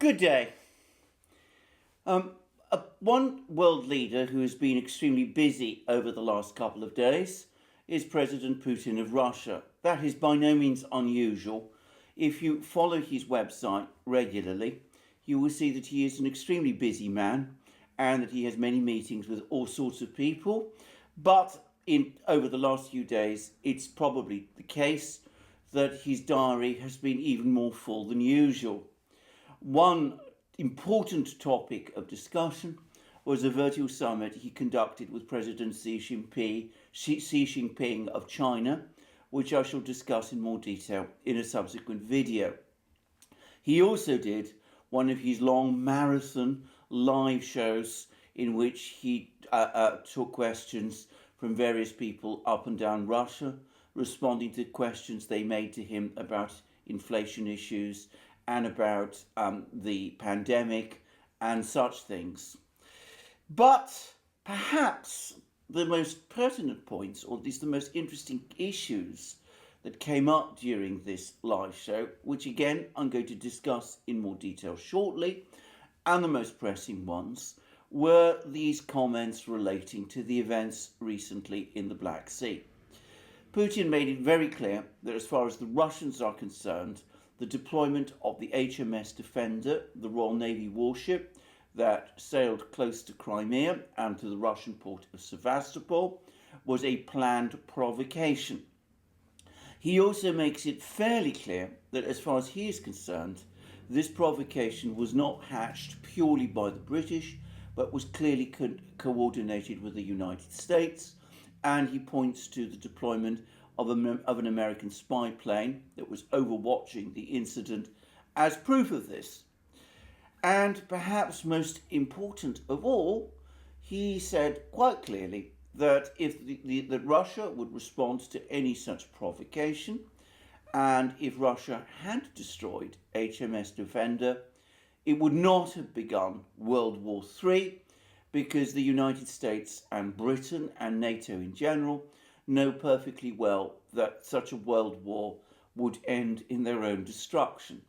Good day. One world leader who has been extremely busy over the last couple of days is President Putin of Russia. That is by no means unusual. If you follow his website regularly, you will see that he is an extremely busy man and that he has many meetings with all sorts of people. But over the last few days, it's probably the case that his diary has been even more full than usual. One important topic of discussion was a virtual summit he conducted with President Xi Jinping of China, which I shall discuss in more detail in a subsequent video. He also did one of his long marathon live shows in which he took questions from various people up and down Russia, responding to questions they made to him about inflation issues and about the pandemic and such things. But perhaps the most pertinent points, or at least the most interesting issues that came up during this live show, which again I'm going to discuss in more detail shortly, and the most pressing ones, were these comments relating to the events recently in the Black Sea. Putin made it very clear that as far as the Russians are concerned, the deployment of the HMS Defender, the Royal Navy warship that sailed close to Crimea and to the Russian port of Sevastopol, was a planned provocation. He also makes it fairly clear that as far as he is concerned, this provocation was not hatched purely by the British, but was clearly coordinated with the United States, and he points to the deployment of an American spy plane that was overwatching the incident as proof of this. And perhaps most important of all, he said quite clearly that if that Russia would respond to any such provocation, and if Russia had destroyed HMS Defender, it would not have begun World War III, because the United States and Britain and NATO in general know perfectly well that such a world war would end in their own destruction.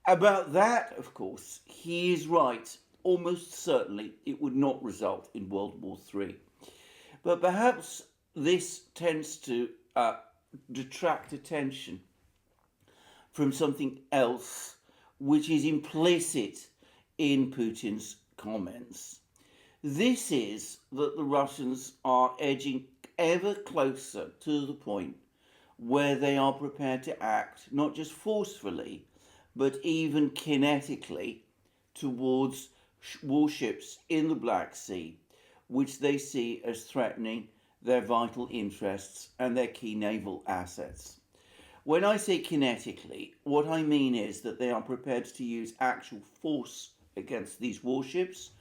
About that, of course, he is right. Almost certainly it would not result in World War III. But perhaps this tends to detract attention from something else which is implicit in Putin's comments. This is that the Russians are edging ever closer to the point where they are prepared to act not just forcefully, but even kinetically towards warships in the Black Sea, which they see as threatening their vital interests and their key naval assets. When I say kinetically, what I mean is that they are prepared to use actual force against these warships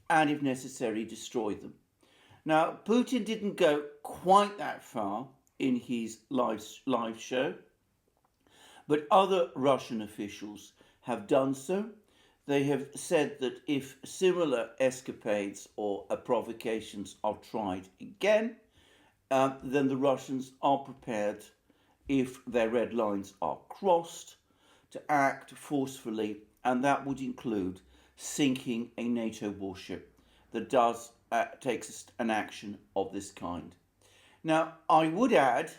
and, if necessary, destroy them. Now, Putin didn't go quite that far in his live show, but other Russian officials have done so. They have said that if similar escapades or provocations are tried again, then the Russians are prepared, if their red lines are crossed, to act forcefully, and that would include sinking a NATO warship that takes an action of this kind. Now, I would add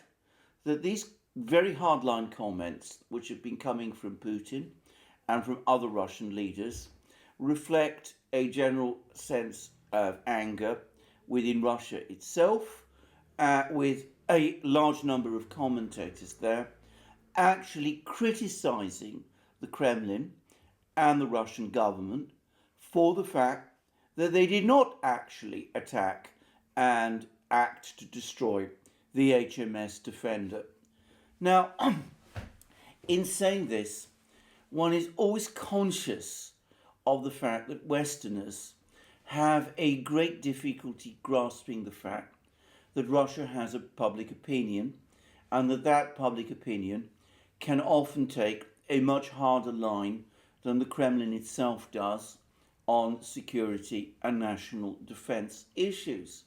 that these very hardline comments, which have been coming from Putin and from other Russian leaders, reflect a general sense of anger within Russia itself, with a large number of commentators there actually criticizing the Kremlin and the Russian government for the fact that they did not actually attack and act to destroy the HMS Defender. Now, in saying this, one is always conscious of the fact that Westerners have a great difficulty grasping the fact that Russia has a public opinion, and that public opinion can often take a much harder line than the Kremlin itself does on security and national defense issues.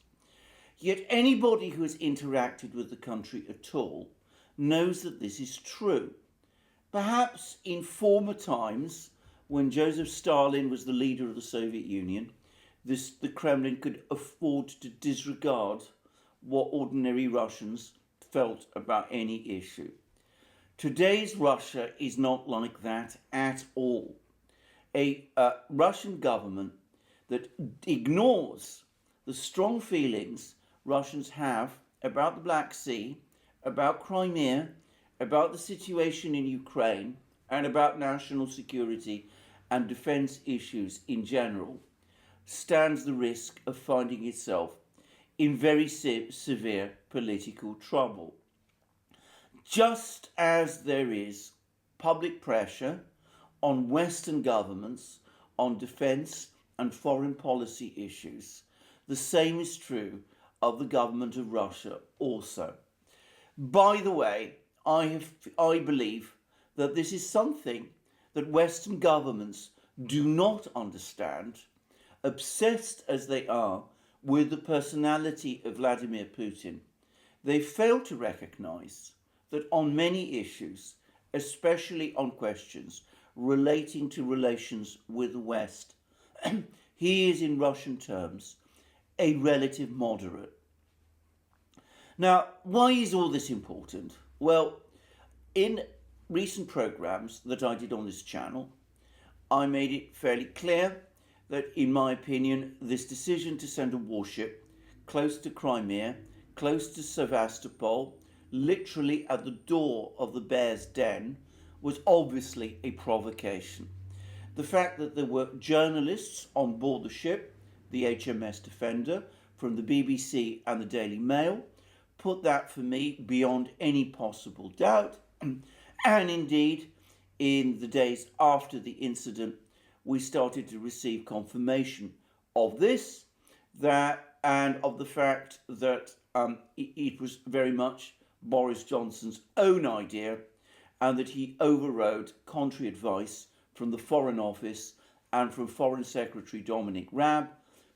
Yet anybody who has interacted with the country at all knows that this is true. Perhaps in former times, when Joseph Stalin was the leader of the Soviet Union, the Kremlin could afford to disregard what ordinary Russians felt about any issue. Today's Russia is not like that at all. A Russian government that ignores the strong feelings Russians have about the Black Sea, about Crimea, about the situation in Ukraine, and about national security and defence issues in general, stands the risk of finding itself in very severe political trouble. Just as there is public pressure on Western governments on defence and foreign policy issues, the same is true of the government of Russia also. By the way, I believe that this is something that Western governments do not understand, obsessed as they are with the personality of Vladimir Putin. They fail to recognise that on many issues, especially on questions relating to relations with the West, he is, in Russian terms, a relative moderate. Now, why is all this important? Well, in recent programmes that I did on this channel, I made it fairly clear that, in my opinion, this decision to send a warship close to Crimea, close to Sevastopol, literally at the door of the bear's den, was obviously a provocation. The fact that there were journalists on board the ship, the HMS Defender, from the BBC and the Daily Mail, put that for me beyond any possible doubt. And indeed, in the days after the incident, we started to receive confirmation of this, and of the fact that it was very much Boris Johnson's own idea, and that he overrode contrary advice from the Foreign Office and from Foreign Secretary Dominic Raab,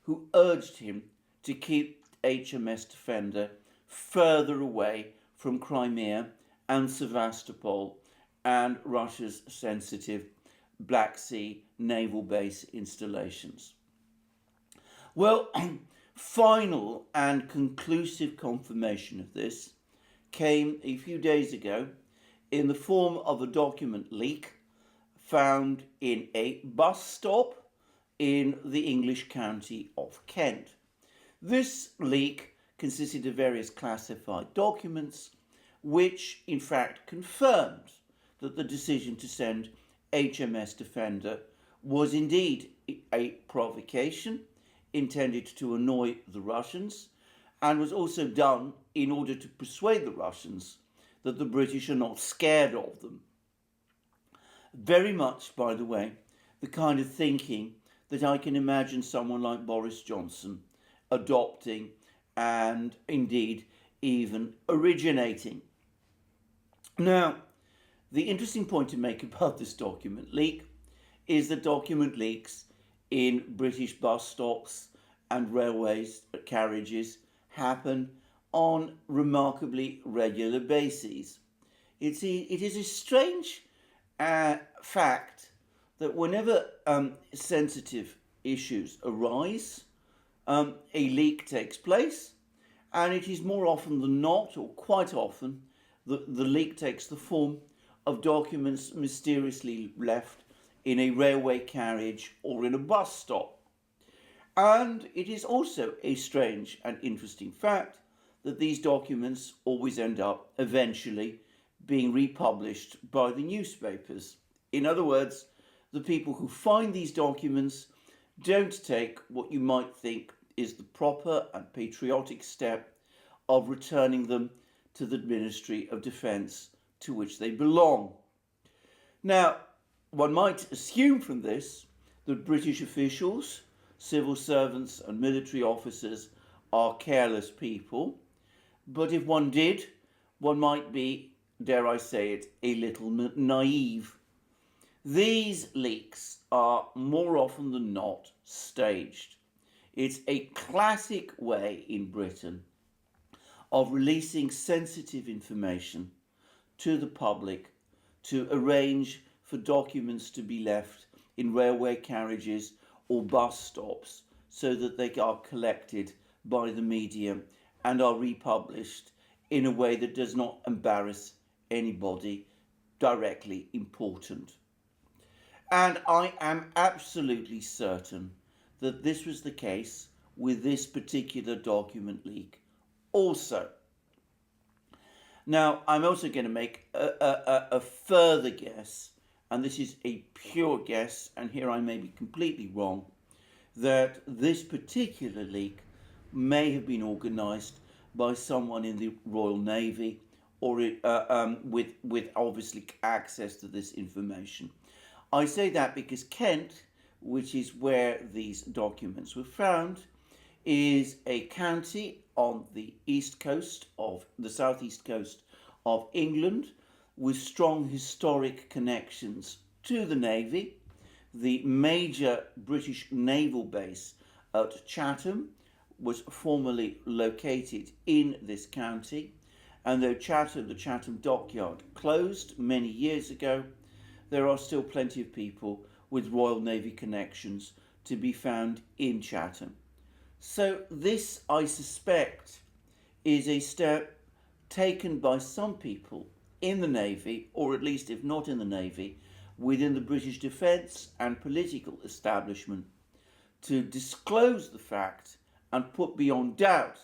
who urged him to keep HMS Defender further away from Crimea and Sevastopol and Russia's sensitive Black Sea naval base installations. Well, final and conclusive confirmation of this came a few days ago in the form of a document leak found in a bus stop in the English county of Kent. This leak consisted of various classified documents which in fact confirmed that the decision to send HMS Defender was indeed a provocation intended to annoy the Russians, and was also done in order to persuade the Russians that the British are not scared of them. Very much, by the way, the kind of thinking that I can imagine someone like Boris Johnson adopting and indeed even originating. Now, the interesting point to make about this document leak is that document leaks in British bus stops and railways carriages happen on remarkably regular bases. It is a strange fact that whenever sensitive issues arise, a leak takes place, and it is more often than not, or quite often, the leak takes the form of documents mysteriously left in a railway carriage or in a bus stop. And it is also a strange and interesting fact that these documents always end up eventually being republished by the newspapers. In other words, the people who find these documents don't take what you might think is the proper and patriotic step of returning them to the Ministry of Defence to which they belong. Now, one might assume from this that British officials, civil servants and military officers are careless people, but if one did, one might be, dare I say it, a little naive. These leaks are more often than not staged. It's a classic way in Britain of releasing sensitive information to the public to arrange for documents to be left in railway carriages or bus stops so that they are collected by the media and are republished in a way that does not embarrass anybody directly important. And I am absolutely certain that this was the case with this particular document leak also. Now, I'm also going to make a further guess, and this is a pure guess, and here I may be completely wrong, that this particular leak may have been organised by someone in the Royal Navy or with obviously access to this information. I say that because Kent, which is where these documents were found, is a county on the east coast of the southeast coast of England with strong historic connections to the Navy. The major British naval base at Chatham was formerly located in this county, and though the Chatham dockyard closed many years ago, there are still plenty of people with Royal Navy connections to be found in Chatham. So this, I suspect, is a step taken by some people in the Navy, or at least if not in the Navy, within the British defence and political establishment, to disclose the fact and put beyond doubt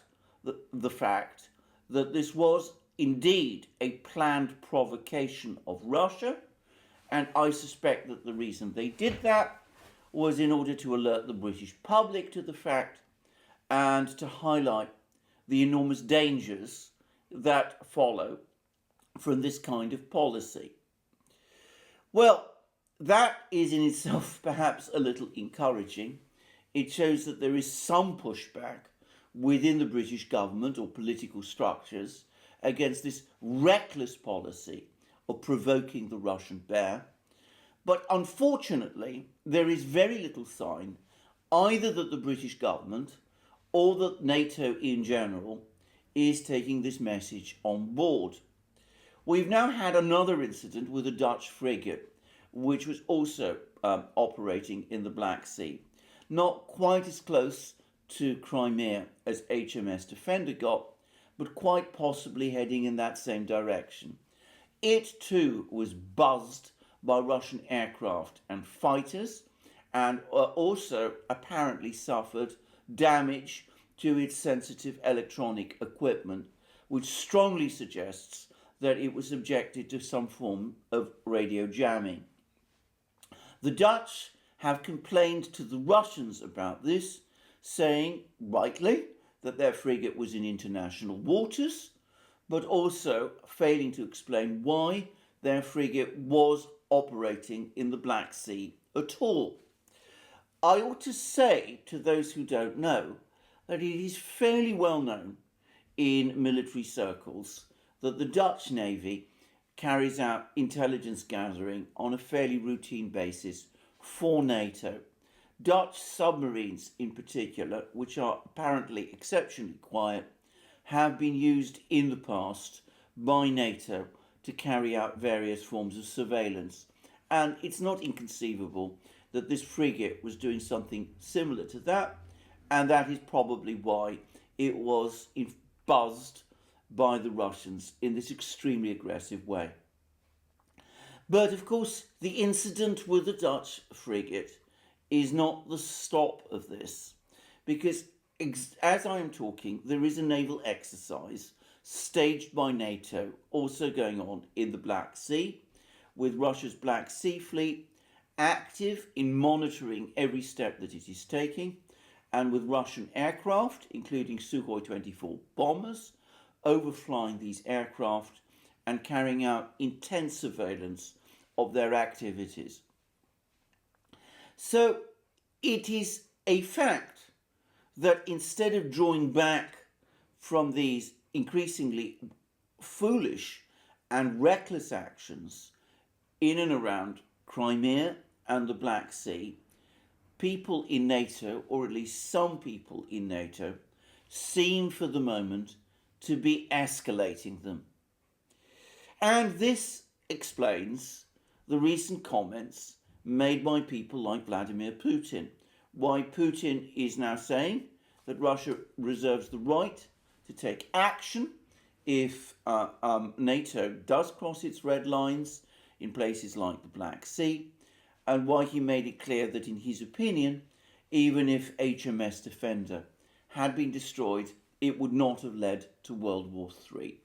the fact that this was indeed a planned provocation of Russia, and I suspect that the reason they did that was in order to alert the British public to the fact and to highlight the enormous dangers that follow from this kind of policy. Well, that is in itself perhaps a little encouraging. It shows that there is some pushback within the British government or political structures against this reckless policy of provoking the Russian bear. But unfortunately, there is very little sign either that the British government or that NATO in general is taking this message on board. We've now had another incident with a Dutch frigate, which was also operating in the Black Sea. Not quite as close to Crimea as HMS Defender got, but quite possibly heading in that same direction. It too was buzzed by Russian aircraft and fighters, and also apparently suffered damage to its sensitive electronic equipment, which strongly suggests that it was subjected to some form of radio jamming. The Dutch have complained to the Russians about this, saying, rightly, that their frigate was in international waters, but also failing to explain why their frigate was operating in the Black Sea at all. I ought to say to those who don't know that it is fairly well known in military circles that the Dutch Navy carries out intelligence gathering on a fairly routine basis for NATO. Dutch submarines in particular, which are apparently exceptionally quiet, have been used in the past by NATO to carry out various forms of surveillance. And it's not inconceivable that this frigate was doing something similar to that, and that is probably why it was buzzed by the Russians in this extremely aggressive way. But of course, the incident with the Dutch frigate is not the stop of this, because as I am talking, there is a naval exercise staged by NATO also going on in the Black Sea, with Russia's Black Sea Fleet active in monitoring every step that it is taking, and with Russian aircraft, including Sukhoi 24 bombers, overflying these aircraft and carrying out intense surveillance of their activities. So it is a fact that instead of drawing back from these increasingly foolish and reckless actions in and around Crimea and the Black Sea, people in NATO, or at least some people in NATO, seem for the moment to be escalating them. And this explains the recent comments made by people like Vladimir Putin. Why Putin is now saying that Russia reserves the right to take action if NATO does cross its red lines in places like the Black Sea, and why he made it clear that in his opinion, even if HMS Defender had been destroyed, it would not have led to World War III.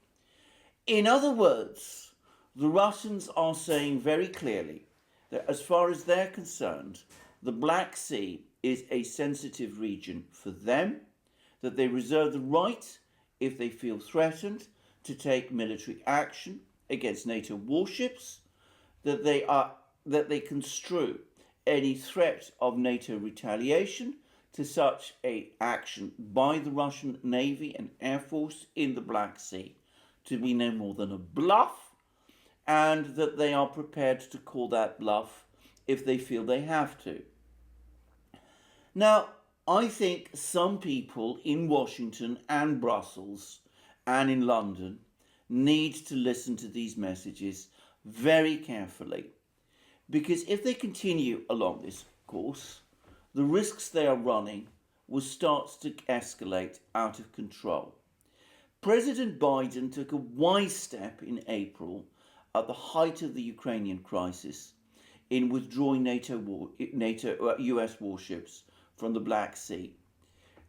In other words, the Russians are saying very clearly that as far as they're concerned, the Black Sea is a sensitive region for them, that they reserve the right, if they feel threatened, to take military action against NATO warships, that they construe any threat of NATO retaliation to such a action by the Russian Navy and Air Force in the Black Sea to be no more than a bluff, and that they are prepared to call that bluff if they feel they have to. Now, I think some people in Washington and Brussels and in London need to listen to these messages very carefully, because if they continue along this course, the risks they are running will start to escalate out of control. President Biden took a wise step in April at the height of the Ukrainian crisis in withdrawing US warships from the Black Sea.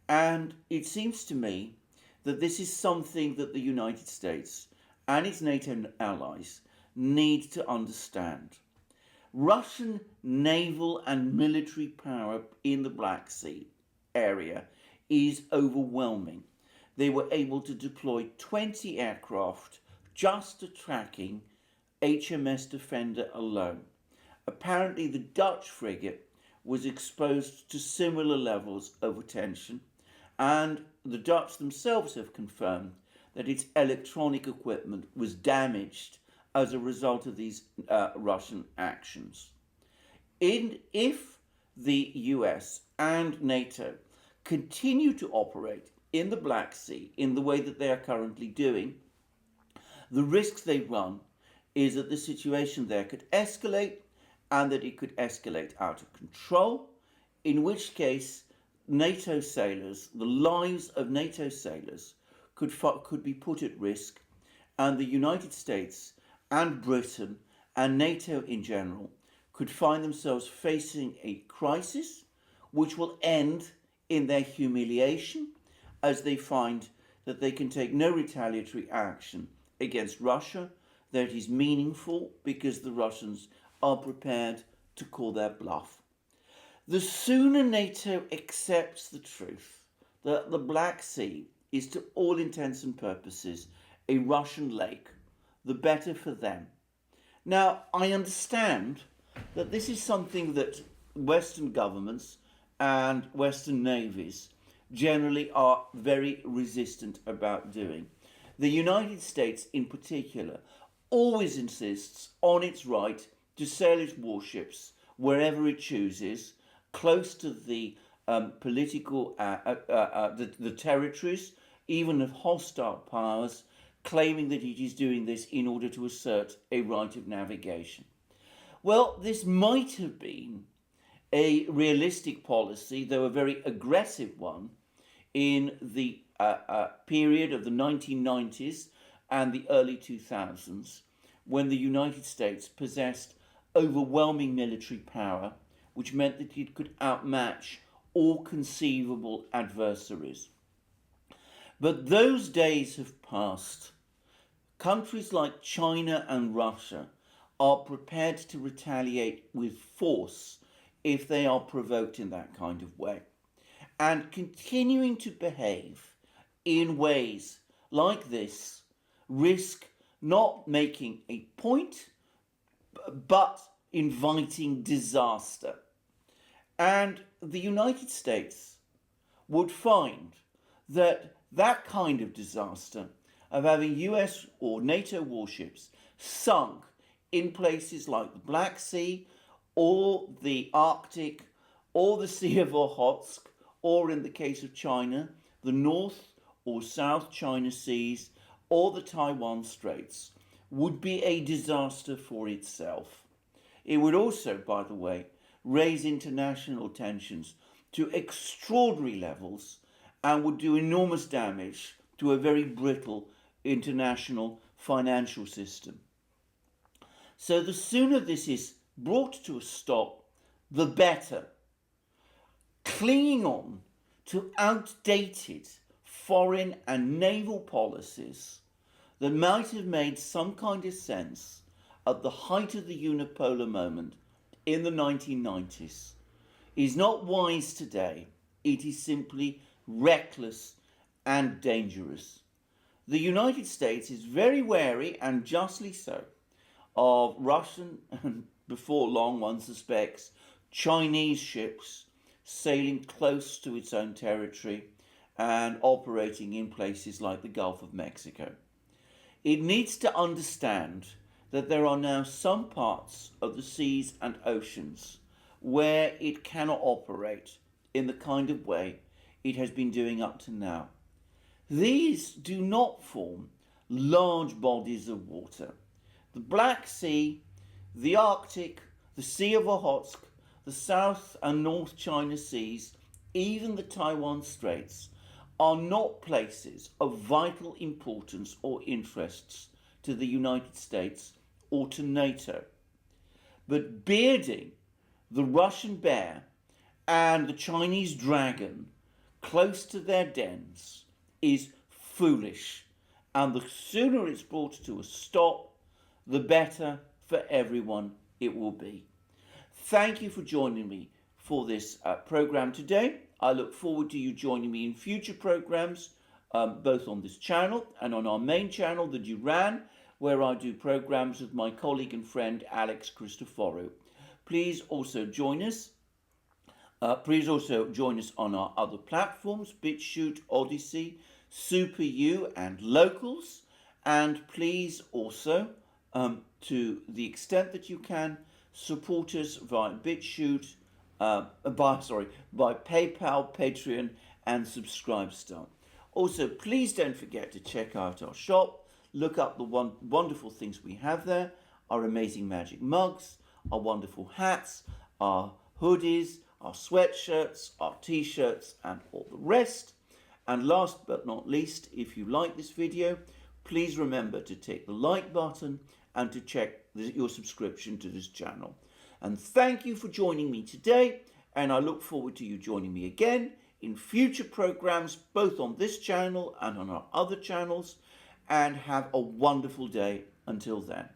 And it seems to me that this is something that the United States and its NATO allies need to understand. Russian naval and military power in the Black Sea area is overwhelming. They were able to deploy 20 aircraft just to tracking HMS Defender alone. Apparently, the Dutch frigate was exposed to similar levels of attention, and the Dutch themselves have confirmed that its electronic equipment was damaged as a result of these Russian actions. If the US and NATO continue to operate in the Black Sea in the way that they are currently doing, the risks they run is that the situation there could escalate, and that it could escalate out of control, in which case NATO sailors, the lives of NATO sailors could be put at risk, and the United States and Britain and NATO in general could find themselves facing a crisis which will end in their humiliation as they find that they can take no retaliatory action against Russia that is meaningful, because the Russians are prepared to call their bluff. The sooner NATO accepts the truth that the Black Sea is to all intents and purposes a Russian lake, the better for them. Now, I understand that this is something that Western governments and Western navies generally are very resistant about doing. The United States in particular always insists on its right to sail its warships wherever it chooses, close to the the territories, even of hostile powers, claiming that it is doing this in order to assert a right of navigation. Well, this might have been a realistic policy, though a very aggressive one, in the period of the 1990s and the early 2000s, when the United States possessed overwhelming military power, which meant that it could outmatch all conceivable adversaries. But those days have passed. Countries like China and Russia are prepared to retaliate with force if they are provoked in that kind of way. And continuing to behave in ways like this risk not making a point, but inviting disaster. And the United States would find that that kind of disaster, of having US or NATO warships sunk in places like the Black Sea or the Arctic or the Sea of Okhotsk, or in the case of China, the North or South China Seas or the Taiwan Straits, would be a disaster for itself. It would also, by the way, raise international tensions to extraordinary levels and would do enormous damage to a very brittle international financial system. So the sooner this is brought to a stop, the better. Clinging on to outdated foreign and naval policies that might have made some kind of sense at the height of the unipolar moment in the 1990s is not wise today. It is simply reckless and dangerous. The United States is very wary, and justly so, of Russian and, before long one suspects, Chinese ships sailing close to its own territory and operating in places like the Gulf of Mexico. It needs to understand that there are now some parts of the seas and oceans where it cannot operate in the kind of way it has been doing up to now. These do not form large bodies of water. The Black Sea, the Arctic, the Sea of Okhotsk, the South and North China Seas, even the Taiwan Straits, are not places of vital importance or interests to the United States or to NATO. But bearding the Russian bear and the Chinese dragon close to their dens is foolish, and the sooner it's brought to a stop, the better for everyone it will be. Thank you for joining me for this program today. I look forward to you joining me in future programs, both on this channel and on our main channel, the Duran, where I do programs with my colleague and friend Alex Christoforou. Please also join us. On our other platforms, BitChute, ODYSEE, SuperU and Locals. And please also, to the extent that you can, support us via BitChute, by PayPal, Patreon and Subscribestar. Also, please don't forget to check out our shop. Look up the wonderful things we have there, our amazing magic mugs, our wonderful hats, our hoodies, our sweatshirts, our t-shirts and all the rest. And last but not least, if you like this video, please remember to tick the like button and to check your subscription to this channel. And thank you for joining me today, and I look forward to you joining me again in future programs, both on this channel and on our other channels, and have a wonderful day until then.